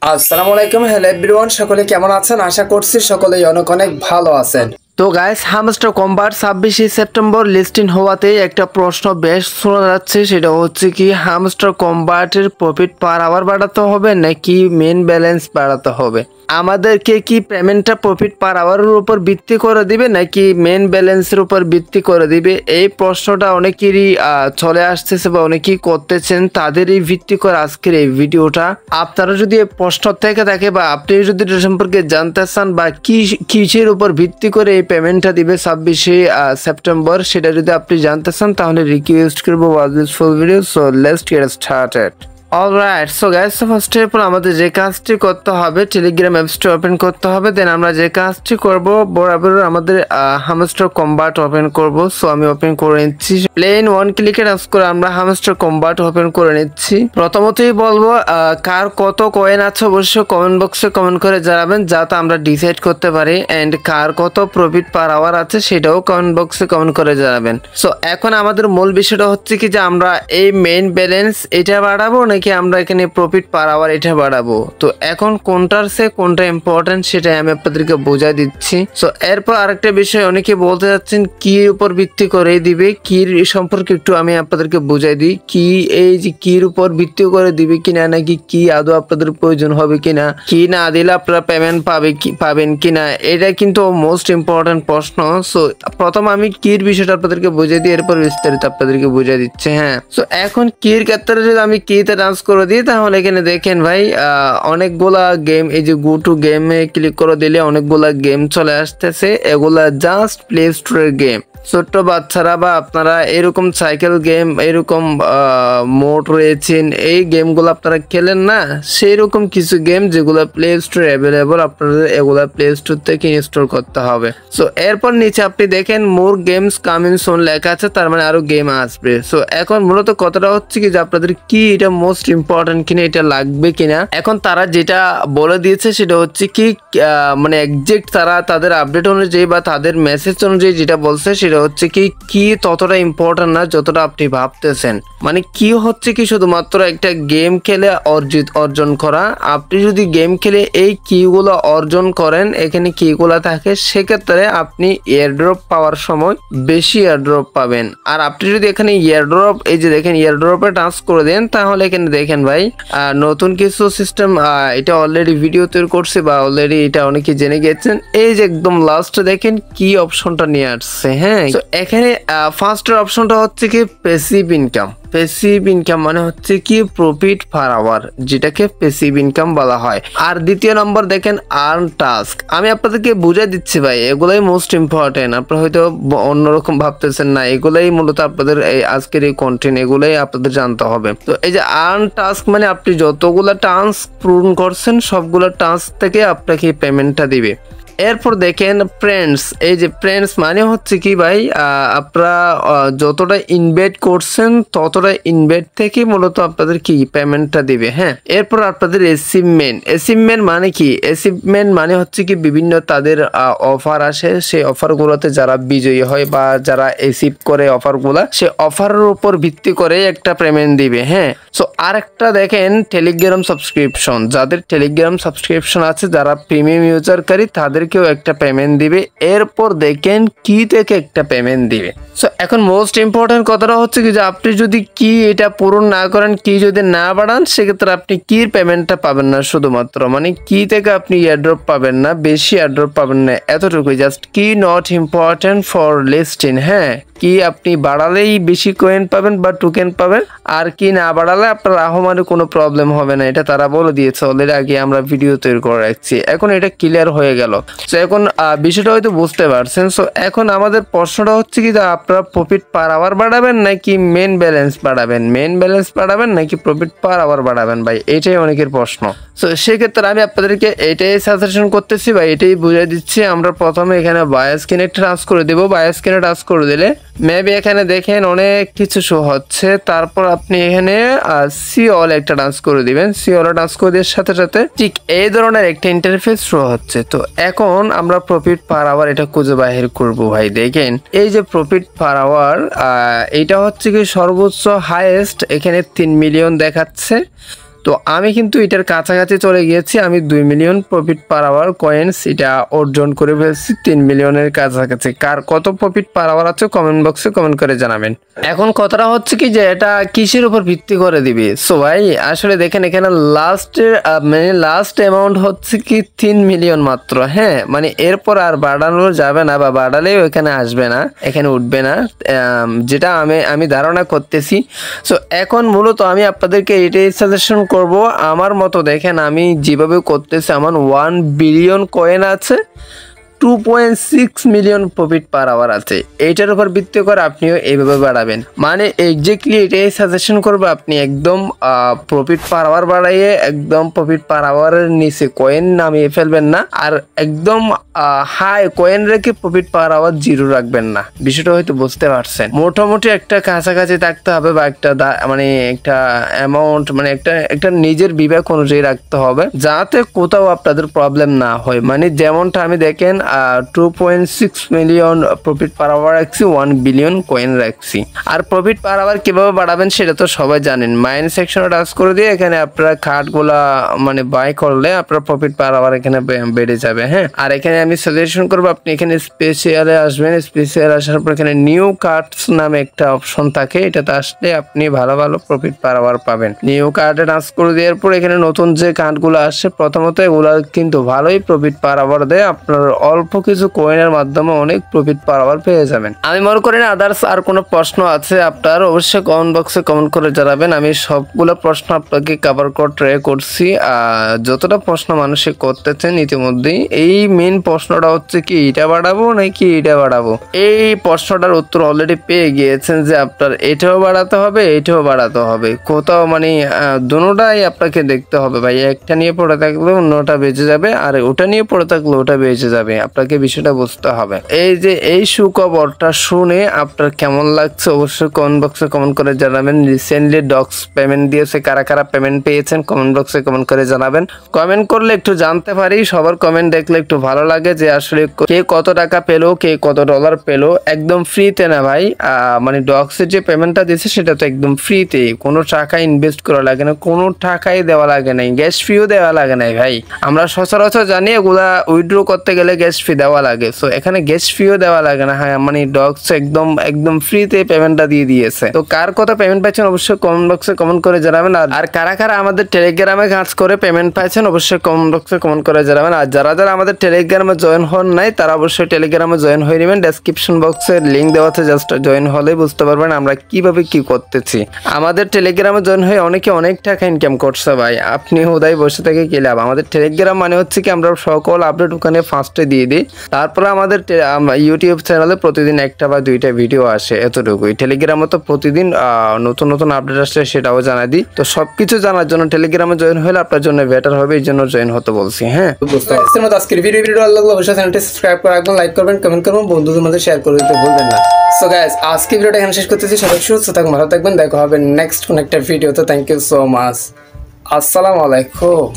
আসসালামু আলাইকুম, hello everyone, সকলে কেমন আছেন? আশা করছি সকলেই অনেক অনেক ভালো আছেন। তো গাইস, হ্যামস্টার কম্বাট 26শে সেপ্টেম্বর লিস্টিং হওয়াতেই একটা প্রশ্ন বেশ শোনা যাচ্ছে, সেটা হচ্ছে কি হ্যামস্টার কম্বাটের প্রফিট পার আওয়ার বাড়াতে হবে নাকি মেন ব্যালেন্স বাড়াতে হবে? আমাদেরকে কি পেমেন্টটা প্রফিট পার আওয়ারের উপর ভিত্তি করে দিবে নাকি মেন ব্যালেন্সের উপর ভিত্তি করে দিবে? এই প্রশ্নটা অনেকেরই চলে আসতেছে বা অনেকেই করতেছেন, তাদেরই ভিত্তি করে আজকের এই ভিডিওটা। আপনারা যদি এই প্রশ্ন থেকে থাকে বা আপনি যদি এটা সম্পর্কে জানতে চান বা কিসের উপর ভিত্তি করে এই পেমেন্টটা দিবে 26শে সেপ্টেম্বর, সেটা যদি আপনি জানতে চান তাহলে রিকোয়েস্ট করবো watch this full video. So let's get started. Alright, so guys, first of all আমাদের যে কাজটি করতে হবে, টেলিগ্রাম অ্যাপসটি ওপেন করতে হবে। দেন আমরা যে কাজটি করব, বরাবর আমাদের হ্যামস্টার কম্বাট ওপেন করব। সো আমি ওপেন করে নিচ্ছি, প্লেন ওয়ান ক্লিকে টাচ করে আমরা হ্যামস্টার কম্বাট ওপেন করে নিচ্ছি। প্রথমতই বলবো কার কত কয়েন আছে অবশ্যই কমেন্ট বক্সে কমেন্ট করে জানাবেন, যাতে আমরা ডিসাইড করতে পারি। এন্ড কার কত প্রফিট পার আওয়ার আছে সেটাও কমেন্ট বক্সে কমেন্ট করে জানাবেন। সো এখন আমাদের মূল বিষয়টা হচ্ছে কি যে আমরা এই মেইন ব্যালেন্স এটা বাড়াবো নাকি আমরা এখানে প্রফিট পার আওয়ার এটা বাড়াবো। তো এখন কোনটার সে কোনটা ইম্পর্টেন্ট সেটাই আমি আপনাদেরকে বোঝাই দিচ্ছি। সো এরপর আরেকটা বিষয়, অনেকে বলতে যাচ্ছেন কির উপর ভিত্তি করে দিবে, কির সম্পর্কে একটু আমি আপনাদেরকে বুঝাই দিই। কি এই যে কির উপর ভিত্তি করে দিবে কিনা, নাকি কি আদৌ আপনাদের প্রয়োজন হবে কিনা, কি না দিলে আপনারা পেমেন্ট পাবেন কিনা, এটা কিন্তু মোস্ট ইম্পর্টেন্ট প্রশ্ন। সো প্রথম আমি কির বিষয়টা আপনাদেরকে বুঝিয়ে দিই, এরপর বিস্তারিত আপনাদেরকে বুঝিয়ে দিচ্ছি। হ্যাঁ, সো এখন কির ক্ষেত্রে যদি আমি কিতে ডান্স করে দিই, তাহলে এখানে দেখেন ভাই অনেকগুলা গেম, এই যে গো টু গেমে ক্লিক করে দিলে অনেকগুলা গেম চলে আসতেছে। এগুলা জাস্ট প্লে স্টোরের গেম। ছোট্ট বাচ্চারা বা আপনারা এরকম সাইকেল গেম, এরকম মোট রয়েছেন, এই গেমগুলো আপনারা খেলেন না, সেই রকম কিছু গেম যেগুলো প্লে স্টোরে অ্যাভেলেবল, আপনাদের এগুলা প্লে স্টোর থেকে ইনস্টল করতে হবে। সো এরপর নিচে আপনি দেখেন মোর গেমস কামিং সুন লেখা আছে, তার মানে আরো গেম আসবে। সো এখন মূলত কথাটা হচ্ছে কি যে আপনাদের কি এটা মোস্ট ইম্পর্টেন্ট কিনা, এটা লাগবে কিনা। এখন তারা যেটা বলে দিয়েছে সেটা হচ্ছে কি মানে একজ্যাক্ট তারা তাদের আপডেট অনুযায়ী বা তাদের মেসেজ অনুযায়ী যেটা বলছে সেটা হচ্ছে কি ততটা ইম্পর্টেন্ট না যতটা আপনি ভাবতেছেন। মানে কি হচ্ছে কি শুধুমাত্র একটা গেম খেলে অর্জন করা। আপনি যদি গেম খেলে এই কিগুলো অর্জন করেন, এখানে কিগুলো থাকে, সেক্ষেত্রে আপনি এয়ারড্রপ পাওয়ার সময় বেশি এয়ারড্রপ পাবেন। আর আপনি যদি এখানে এয়ারড্রপ, এই যে দেখেন এয়ারড্রপে টাচ করে দেন, তাহলে এখানে দেখেন ভাই নতুন কিছু সিস্টেম, এটা অলরেডি ভিডিও তৈরি করছে বা অলরেডি এটা অনেকে জেনে গেছেন। এই যে একদম লাস্টে দেখেন কি অপশনটা নিয়ে আসছে। হ্যাঁ, তো এখানে ফার্স্টের অপশনটা হচ্ছে কি প্যাসিভ ইনকাম। প্যাসিভ ইনকাম মানে হচ্ছে কি প্রফিট পার আওয়ার, যেটাকে প্যাসিভ ইনকাম বলা হয়। আর দ্বিতীয় নম্বর দেখেন আর্ন টাস্ক। আমি আপনাদেরকে বুঝাই দিচ্ছি ভাই, এগুলাই মোস্ট ইম্পর্টেন্ট। আপনারা হয়তো অন্যরকম ভাবতেছেন না, এগুলাই মূলত আপনাদের এই আজকের এই কন্টেন্ট, এগুলাই আপনাদের জানতে হবে। তো এই যে আর্ন টাস্ক মানে আপনি যতগুলা টাস্ক পূরণ করছেন সবগুলা টাস্ক থেকে আপনাকে পেমেন্টটা দিবে। এরপর দেখেন ফ্রেন্ডস। এই যে ফ্রেন্ডস মানে হচ্ছে কি ভাই, আপনারা যতটা ইনভেস্ট করছেন ততটা ইনভেস্ট থেকে মূলত আপনাদের কি পেমেন্টটা দিবে। হ্যাঁ, এরপর আপনাদের অ্যাচিভমেন্ট মানে কি? অ্যাচিভমেন্ট মানে হচ্ছে কি বিভিন্ন তাদের অফার আসে, সেই অফারগুলোতে যারা বিজয়ী হয় বা যারা অ্যাচিভ করে অফারগুলা, সেই অফারের উপর ভিত্তি করে একটা পেমেন্ট দিবে। হ্যাঁ, সো আরেকটা দেখেন টেলিগ্রাম সাবস্ক্রিপশন। যাদের টেলিগ্রাম সাবস্ক্রিপশন আছে, যারা প্রিমিয়াম ইউজারকারী, তাদেরকেও একটা পেমেন্ট দিবে। এরপর দেখেন কি থেকে একটা পেমেন্ট দিবে। সো এখন মোস্ট ইম্পর্টেন্ট কথাটা হচ্ছে কি যে আপনি যদি কি এটা পূরণ না করেন, কি যদি না বাড়ান, সেক্ষেত্রে আপনি কির পেমেন্টটা পাবেন না। শুধুমাত্র মানে কি থেকে আপনি এয়ারড্রপ পাবেন না, বেশি এয়ারড্রপ পাবেন না, এতটুকুই। জাস্ট কি নট ইম্পর্টেন্ট ফর লিস্টিং। হ্যাঁ, কি আপনি বাড়ালেই বেশি কয়েন পাবেন বা টোকেন পাবেন, আর কি না বাড়ালে আপনার আহমারে কোনো প্রবলেম হবে না। এটা তারা বলে দিয়েছে অলরেডি, আগে আমরা ভিডিও তৈরি করে রাখছি। এখন এটা ক্লিয়ার হয়ে গেল। সো এখন বিষয়টা হয়তো বুঝতে পারছেন। সো এখন আমাদের প্রশ্নটা হচ্ছে কি যে আপনারা প্রফিট পার আওয়ার বাড়াবেন নাকি মেন ব্যালেন্স বাড়াবেন, মেন ব্যালেন্স বাড়াবেন নাকি প্রফিট পার আওয়ার বাড়াবেন ভাই, এটাই অনেকের প্রশ্ন। সো সেক্ষেত্রে আমি আপনাদেরকে এটাই সাজেশন করতেছি বা এটাই বুঝিয়ে দিচ্ছি। আমরা প্রথমে এখানে বাই স্ক্রিনে টাচ করে দেবো। বাই স্ক্রিনে টাচ করে দিলে মেবি এখানে দেখেন অনেক কিছু শো হচ্ছে। তারপর আপনি এখানে সি অল একটা টাচ করে দিবেন। সি অল টাচ করে দেওয়ার সাথে সাথে ঠিক এই ধরনের একটা ইন্টারফেস শো হচ্ছে। তো এখন আমরা প্রফিট পার আওয়ার এটা খুঁজে বাহির করবো ভাই। দেখেন এই যে প্রফিট পার আওয়ার, এটা হচ্ছে কি সর্বোচ্চ হাইয়েস্ট এখানে 3 মিলিয়ন দেখাচ্ছে। তো তো আমি কিন্তু এটার কাছাকাছি চলে গিয়েছি, আমি 2 million profit per hour coins এটা অর্জন করে ফেলছি 3 মিলিয়নের কাছাকাছি। কার কত প্রফিট পার আওয়ার আছে কমেন্ট বক্সে কমেন্ট করে জানাবেন। এখন কথাটা হচ্ছে কি যে এটা কিসের উপর ভিত্তি করে দিবি। সো ভাই আসলে দেখেন এখানে লাস্ট অ্যামাউন্ট হচ্ছে কি 3 মিলিয়ন মাত্র। হ্যাঁ মানে এরপর আর বাড়ানো যাবে না, বা বাড়ালেও এখানে আসবে না, এখানে উঠবে না, যেটা আমি ধারণা করতেছি। সো এখন মূলত আমি আপনাদেরকে এটাই সাজেশন করব, আমার মতো দেখেন আমি যেভাবে করতেছি, আমার 1 বিলিয়ন কয়েন আছে, 2.6 মিলিয়ন প্রফিট পার আওয়ার আছে। এইটার উপর ভিত্তি করে আপনিও এইভাবে বাড়াবেন, মানে এক্স্যাক্টলি এটাই সাজেশন করবো, আপনি একদম প্রফিট পার আওয়ার বাড়াইয়ে একদম প্রফিট পার আওয়ারের নিচে কয়েন নামিয়ে ফেলবেন না, আর একদম হাই কয়েন রেখে প্রফিট পার আওয়ার 0 রাখবেন না। বিষয়টা হয়তো বুঝতে পারছেন। মোটামুটি একটা কাছাকাছি থাকতে হবে, বা একটা মানে একটা অ্যামাউন্ট, মানে একটা নিজের বিবেক অনুযায়ী রাখতে হবে, যাতে কোথাও আপনাদের প্রবলেম না হয়। মানে যেমনটা আমি দেখেন 2.6 মিলিয়ন প্রফিট পার আওয়ার রাখছি, 1 বিলিয়ন কয়েন রাখছি। আর প্রফিট পার আওয়ার কিভাবে বাড়াবেন সেটা তো সবাই জানেন, মাইন সেকশনে টাচ করে দিয়ে এখানে আপনারা কার্ডগুলা মানে বাই করলে আপনার প্রফিট পার আওয়ার এখানে বেড়ে যাবে। হ্যাঁ, আর এখানে আমি সাজেশন করবো আপনি এখানে স্পেশালে আসবেন, স্পেশাল আসার পর এখানে নিউ কার্ডস নামে একটা অপশন থাকে, এটাতে আসলে আপনি ভালো ভালো প্রফিট পার আওয়ার পাবেন। নিউ কার্ডে টাচ করে দেওয়ার পর এখানে নতুন যে কার্ডগুলো আসে প্রথমত এগুলা কিন্তু ভালোই প্রফিট পার আওয়ার দেয়, আপনার অল্প কিছু কয়েনের মাধ্যমে অনেক প্রফিট পার আওয়ার পেয়ে যাবেন। আমি মনে করি না আদার্স আর কোনো প্রশ্ন আছে আপনার, অবশ্যই কমেন্ট বক্সে কমেন্ট করে জানাবেন। আমি সবগুলো প্রশ্ন আপনাকে কভার করে ট্রাই করছি, যতটা প্রশ্ন মানুষে করতেছেন ইতিমধ্যেই। এই মেন প্রশ্নটা হচ্ছে কি এটা বাড়াবো নাকি এটা বাড়াবো, এই প্রশ্নটার উত্তর অলরেডি পেয়ে গিয়েছেন যে আপনার এটাও বাড়াতে হবে এটাও বাড়াতে হবে। কোথাও মানে দুটোটাই আপনাকে দেখতে হবে ভাই, একটা নিয়ে পড়ে থাকলে অন্যটা বেঁচে যাবে, আর ওটা নিয়ে পড়ে থাকলে ওটা বেঁচে যাবে। আপনাকে বিষয়টা বুঝতে হবে। এই যে এই সুখবরটা শুনে আপনার কেমন লাগছে অবশ্যই কমেন্ট বক্সে কমেন্ট করে জানাবেন। রিসেন্টলি ডক্স পেমেন্ট দিয়েছে, কারা কারা পেমেন্ট পেয়েছেন কমেন্ট বক্সে কমেন্ট করে জানাবেন। কমেন্ট করলে একটু জানতে পারি, সবার কমেন্ট দেখলে একটু ভালো লাগে যে আসলে কে কত টাকা পেলো, কে কত ডলার পেলো। একদম ফ্রিতে না ভাই, মানে ডক্সের যে পেমেন্টটা দিয়েছে সেটা তো একদম ফ্রিতে, কোনো টাকা ইনভেস্ট করা লাগে না, কোনো টাকাই দেওয়া লাগে নাই, গ্যাস ফিও দেওয়া লাগে নাই ভাই। আমরা সচরাচর জানি এগুলা উইথড্র করতে গেলে গ্যাস ফি দেওয়া লাগে, সো এখানে গ্যাস ফিও দেওয়া লাগে না। হ্যাঁ মানে ডক্স একদম ফ্রিতে পেমেন্টটা দিয়ে দিয়েছে। তো কার কত পেমেন্ট পাচ্ছেন অবশ্যই কমেন্ট বক্সে কমেন্ট করে জানাবেন। আর কারা কারা আমাদের টেলিগ্রামে কাজ করে পেমেন্ট পাচ্ছেন অবশ্যই কমেন্ট বক্সে কমেন্ট করে জানাবেন। আর যারা যারা আমাদের টেলিগ্রামে জয়েন হন নাই তারা অবশ্যই টেলিগ্রামে জয়েন হয়ে নেবেন, ডেসক্রিপশন বক্সে লিঙ্ক দেওয়া আছে, জাস্ট জয়েন হলেই বুঝতে পারবেন আমরা কিভাবে কি করতেছি। আমাদের টেলিগ্রামে জয়েন হয়ে অনেকে অনেক টাকা ইনকাম করছে ভাই, আপনি উদয় বসে থেকে কি লাভ। আমাদের টেলিগ্রাম মানে হচ্ছে কি আমরা সকল আপডেট ওখানে ফার্স্টে দিয়ে দিই, তারপরে আমাদের ইউটিউব চ্যানেলে প্রতিদিন একটা বা দুইটা ভিডিও আসে, এতটুকুই। টেলিগ্রামে তো প্রতিদিন নতুন নতুন আপডেট আসছে সেটাও জানাই দিই। তো সবকিছু জানার জন্য টেলিগ্রামে জয়েন হলে আপনার জন্য বেটার হবে, এই জন্য জয়েন হতে বলছি। হ্যাঁ, আজকের ভিডিও ভালো লাগলে অবশ্যই চ্যানেলটি সাবস্ক্রাইব করে রাখবেন, লাইক করবেন, কমেন্ট করবেন, বন্ধুদের মধ্যে শেয়ার করে দিতে ভুলবেন না। সো গাইস আজকে ভিডিওটা এখানে শেষ করতেছি, সবাই সুস্থ থাকবেন, ভালো থাকবেন, দেখা হবে নেক্সট কোন একটা ভিডিওতে। থ্যাংক ইউ সো মাচ, আসসালামু আলাইকুম।